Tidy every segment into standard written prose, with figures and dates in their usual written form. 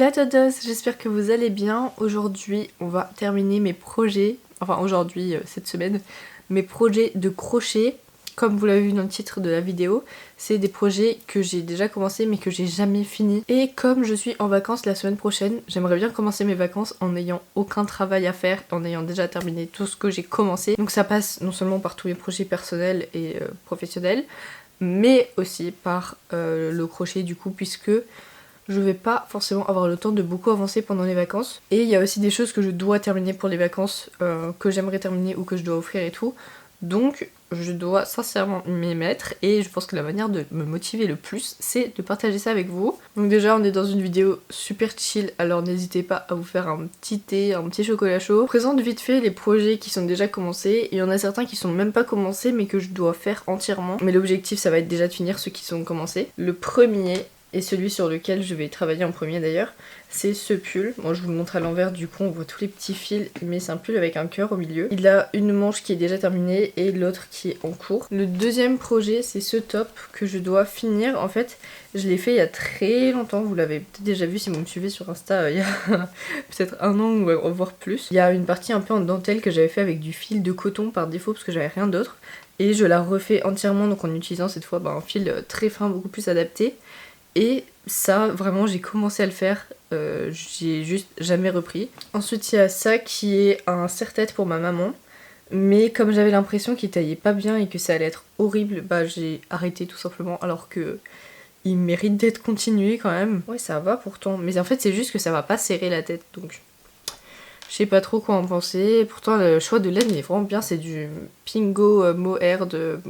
Hola a todos, j'espère que vous allez bien. Aujourd'hui on va terminer mes projets, enfin aujourd'hui cette semaine, mes projets de crochet. Comme vous l'avez vu dans le titre de la vidéo, c'est des projets que j'ai déjà commencé mais que j'ai jamais fini. Et comme je suis en vacances la semaine prochaine, j'aimerais bien commencer mes vacances en n'ayant aucun travail à faire, en ayant déjà terminé tout ce que j'ai commencé. Donc ça passe non seulement par tous mes projets personnels et professionnels, mais aussi par le crochet du coup, puisque je vais pas forcément avoir le temps de beaucoup avancer pendant les vacances. Et il y a aussi des choses que je dois terminer pour les vacances, que j'aimerais terminer ou que je dois offrir et tout. Donc je dois sincèrement m'y mettre et je pense que la manière de me motiver le plus, c'est de partager ça avec vous. Donc déjà on est dans une vidéo super chill, alors n'hésitez pas à vous faire un petit thé, un petit chocolat chaud. Je présente vite fait les projets qui sont déjà commencés. Il y en a certains qui sont même pas commencés mais que je dois faire entièrement. Mais l'objectif ça va être déjà de finir ceux qui sont commencés. Le premier, et celui sur lequel je vais travailler en premier d'ailleurs, c'est ce pull. Bon, je vous le montre à l'envers, du coup on voit tous les petits fils, mais c'est un pull avec un cœur au milieu. Il a une manche qui est déjà terminée et l'autre qui est en cours. Le deuxième projet, c'est ce top que je dois finir. En fait, je l'ai fait il y a très longtemps, vous l'avez peut-être déjà vu si vous me suivez sur Insta, il y a peut-être un an ou voire plus. Il y a une partie un peu en dentelle que j'avais fait avec du fil de coton par défaut parce que j'avais rien d'autre. Et je la refais entièrement, donc en utilisant cette fois un fil très fin, beaucoup plus adapté. Et ça, vraiment, j'ai commencé à le faire, j'ai juste jamais repris. Ensuite, il y a ça qui est un serre-tête pour ma maman. Mais comme j'avais l'impression qu'il taillait pas bien et que ça allait être horrible, bah j'ai arrêté tout simplement, alors que il mérite d'être continué quand même. Ouais, ça va pourtant. Mais en fait, c'est juste que ça va pas serrer la tête, donc je sais pas trop quoi en penser. Pourtant, le choix de laine il est vraiment bien, c'est du Pingo Mohair de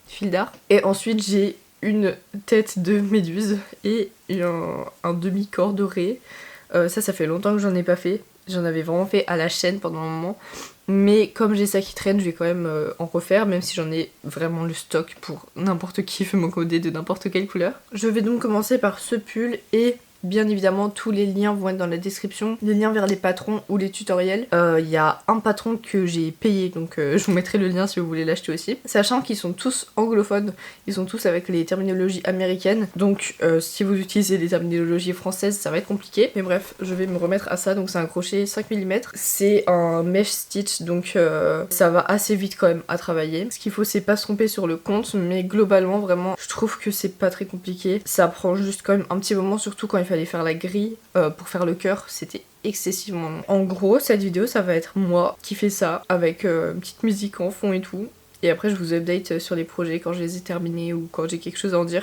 fil d'art. Et ensuite, j'ai une tête de méduse et un demi-corps doré. Ça fait longtemps que j'en ai pas fait. J'en avais vraiment fait à la chaîne pendant un moment. Mais comme j'ai ça qui traîne, je vais quand même en refaire, même si j'en ai vraiment le stock pour n'importe qui veut m'en coder de n'importe quelle couleur. Je vais donc commencer par ce pull et bien évidemment tous les liens vont être dans la description, les liens vers les patrons ou les tutoriels. Il y a un patron que j'ai payé, donc je vous mettrai le lien si vous voulez l'acheter aussi. Sachant qu'ils sont tous anglophones, ils sont tous avec les terminologies américaines, donc si vous utilisez les terminologies françaises ça va être compliqué. Mais bref, je vais me remettre à ça, donc c'est un crochet 5 mm. C'est un mesh stitch, donc ça va assez vite quand même à travailler. Ce qu'il faut c'est pas se tromper sur le compte, mais globalement vraiment je trouve que c'est pas très compliqué. Ça prend juste quand même un petit moment, surtout quand il fallait faire la grille pour faire le cœur, c'était excessivement long. En gros, cette vidéo, ça va être moi qui fais ça avec une petite musique en fond et tout. Et après, je vous update sur les projets quand je les ai terminés ou quand j'ai quelque chose à en dire.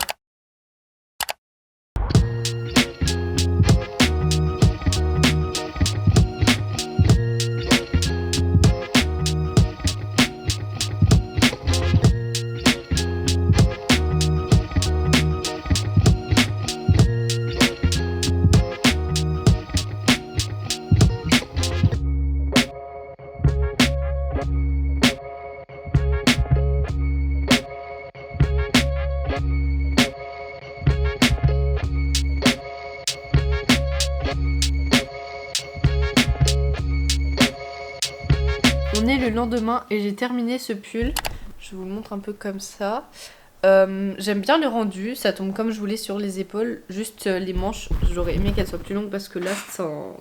On est le lendemain et j'ai terminé ce pull. Je vous le montre un peu comme ça. J'aime bien le rendu, ça tombe comme je voulais sur les épaules. Juste les manches, j'aurais aimé qu'elles soient plus longues parce que là,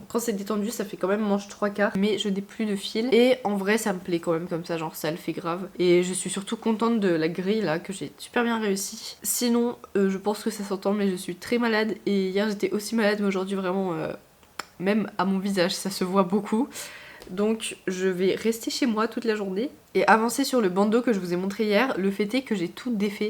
quand c'est détendu, ça fait quand même manche 3/4. Mais je n'ai plus de fil. Et en vrai, ça me plaît quand même comme ça, genre ça le fait grave. Et je suis surtout contente de la grille là, que j'ai super bien réussi. Sinon, je pense que ça s'entend, mais je suis très malade. Et hier, j'étais aussi malade, mais aujourd'hui, vraiment, même à mon visage, ça se voit beaucoup. Donc je vais rester chez moi toute la journée et avancer sur le bandeau que je vous ai montré hier. Le fait est que j'ai tout défait.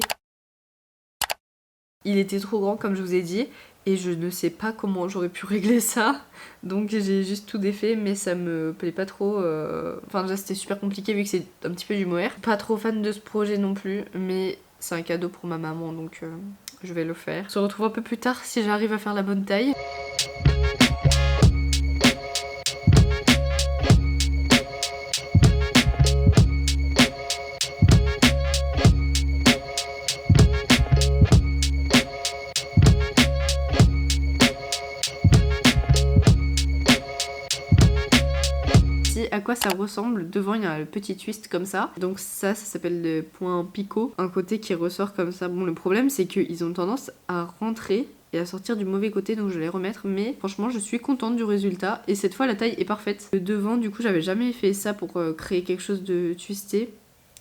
Il était trop grand comme je vous ai dit et je ne sais pas comment j'aurais pu régler ça. Donc j'ai juste tout défait, mais ça me plaît pas trop. Enfin déjà c'était super compliqué vu que c'est un petit peu du mohair. Pas trop fan de ce projet non plus, mais c'est un cadeau pour ma maman donc je vais le faire. On se retrouve un peu plus tard si j'arrive à faire la bonne taille. À quoi ça ressemble. Devant il y a le petit twist comme ça, donc ça s'appelle le point picot, un côté qui ressort comme ça. Bon, le problème c'est qu'ils ont tendance à rentrer et à sortir du mauvais côté, donc je vais les remettre. Mais franchement je suis contente du résultat et cette fois la taille est parfaite. Le devant du coup j'avais jamais fait ça pour créer quelque chose de twisté.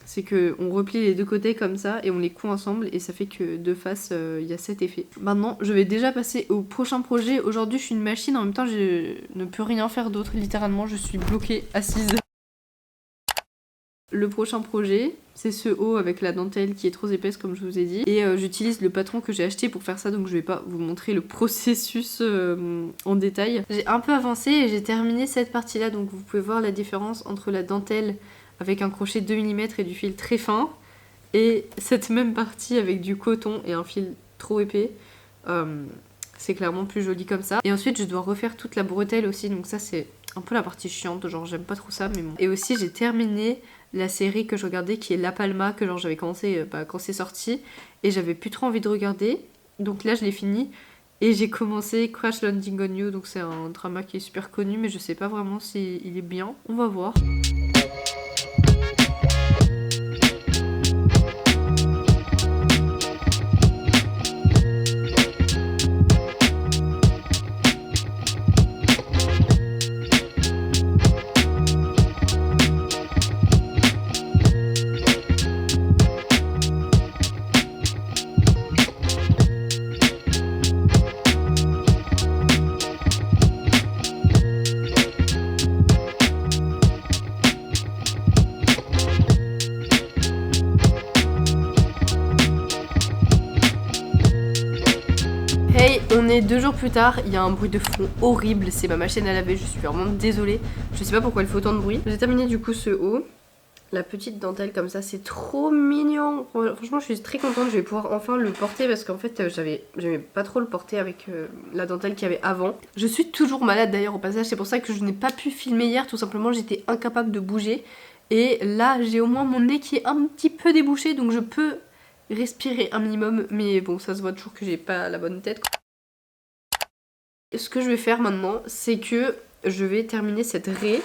C'est qu'on replie les deux côtés comme ça et on les coud ensemble et ça fait que de face il y a cet effet. Maintenant je vais déjà passer au prochain projet. Aujourd'hui je suis une machine, en même temps je ne peux rien faire d'autre, littéralement je suis bloquée assise. Le prochain projet, c'est ce haut avec la dentelle qui est trop épaisse comme je vous ai dit. Et j'utilise le patron que j'ai acheté pour faire ça, donc je vais pas vous montrer le processus en détail. J'ai un peu avancé et j'ai terminé cette partie-là, donc vous pouvez voir la différence entre la dentelle avec un crochet 2 mm et du fil très fin, et cette même partie avec du coton et un fil trop épais. C'est clairement plus joli comme ça. Et ensuite je dois refaire toute la bretelle aussi, donc ça c'est un peu la partie chiante, genre j'aime pas trop ça mais bon. Et aussi j'ai terminé la série que je regardais qui est La Palma, que genre j'avais commencé quand c'est sorti et j'avais plus trop envie de regarder, donc là je l'ai fini et j'ai commencé Crash Landing on You, donc c'est un drama qui est super connu mais je sais pas vraiment s'il est bien, on va voir. Hey, on est 2 jours plus tard, il y a un bruit de fond horrible, c'est ma machine à laver, je suis vraiment désolée. Je sais pas pourquoi elle fait autant de bruit. J'ai terminé du coup ce haut, la petite dentelle comme ça, c'est trop mignon. Franchement je suis très contente, je vais pouvoir enfin le porter parce qu'en fait j'aimais pas trop le porter avec la dentelle qu'il y avait avant. Je suis toujours malade d'ailleurs au passage, c'est pour ça que je n'ai pas pu filmer hier, tout simplement j'étais incapable de bouger. Et là j'ai au moins mon nez qui est un petit peu débouché, donc je peux respirer un minimum, mais bon ça se voit toujours que j'ai pas la bonne tête. Ce que je vais faire maintenant, c'est que je vais terminer cette raie.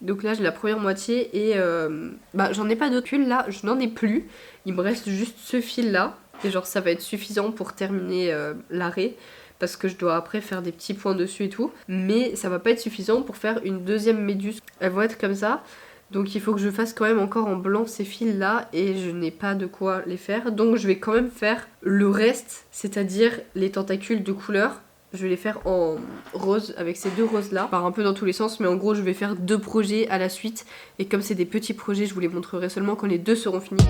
Donc là j'ai la première moitié et j'en ai pas d'autres fils là, je n'en ai plus. Il me reste juste ce fil là et genre ça va être suffisant pour terminer la raie, parce que je dois après faire des petits points dessus et tout. Mais ça va pas être suffisant pour faire une deuxième méduse. Elles vont être comme ça. Donc il faut que je fasse quand même encore en blanc ces fils là et je n'ai pas de quoi les faire. Donc je vais quand même faire le reste, c'est-à-dire les tentacules de couleur. Je vais les faire en rose avec ces deux roses là. Par un peu dans tous les sens, mais en gros je vais faire 2 projets à la suite. Et comme c'est des petits projets, je vous les montrerai seulement quand les 2 seront finis.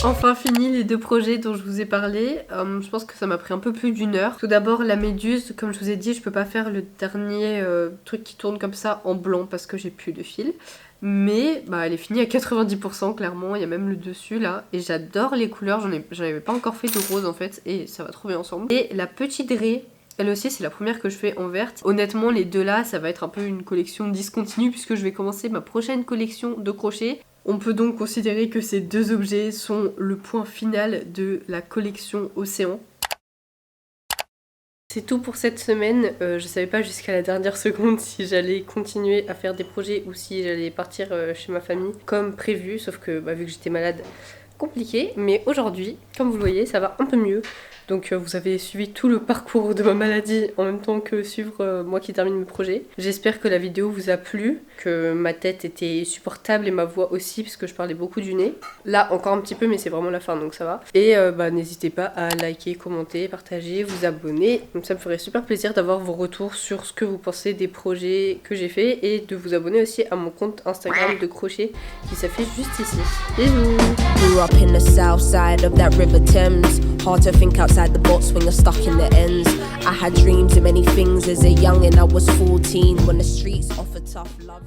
Enfin fini les 2 projets dont je vous ai parlé. Je pense que ça m'a pris un peu plus d'1 heure. Tout d'abord la méduse, comme je vous ai dit, je peux pas faire le dernier truc qui tourne comme ça en blanc parce que j'ai plus de fil. Mais elle est finie à 90% clairement, il y a même le dessus là. Et j'adore les couleurs, j'en avais pas encore fait de rose en fait et ça va trop bien ensemble. Et la petite raie, elle aussi c'est la première que je fais en verte. Honnêtement les 2 là ça va être un peu une collection discontinue puisque je vais commencer ma prochaine collection de crochets. On peut donc considérer que ces 2 objets sont le point final de la collection Océan. C'est tout pour cette semaine. Je savais pas jusqu'à la dernière seconde si j'allais continuer à faire des projets ou si j'allais partir chez ma famille comme prévu, sauf que vu que j'étais malade, compliqué. Mais aujourd'hui, comme vous le voyez, ça va un peu mieux. Donc vous avez suivi tout le parcours de ma maladie en même temps que suivre moi qui termine mes projets. J'espère que la vidéo vous a plu, que ma tête était supportable et ma voix aussi parce que je parlais beaucoup du nez. Là encore un petit peu mais c'est vraiment la fin donc ça va. Et n'hésitez pas à liker, commenter, partager, vous abonner. Donc ça me ferait super plaisir d'avoir vos retours sur ce que vous pensez des projets que j'ai fait et de vous abonner aussi à mon compte Instagram de crochet qui s'affiche juste ici. Bisous. Hard to think outside the box when you're stuck in the ends. I had dreams of many things as a young and I was 14 when the streets offered tough loving.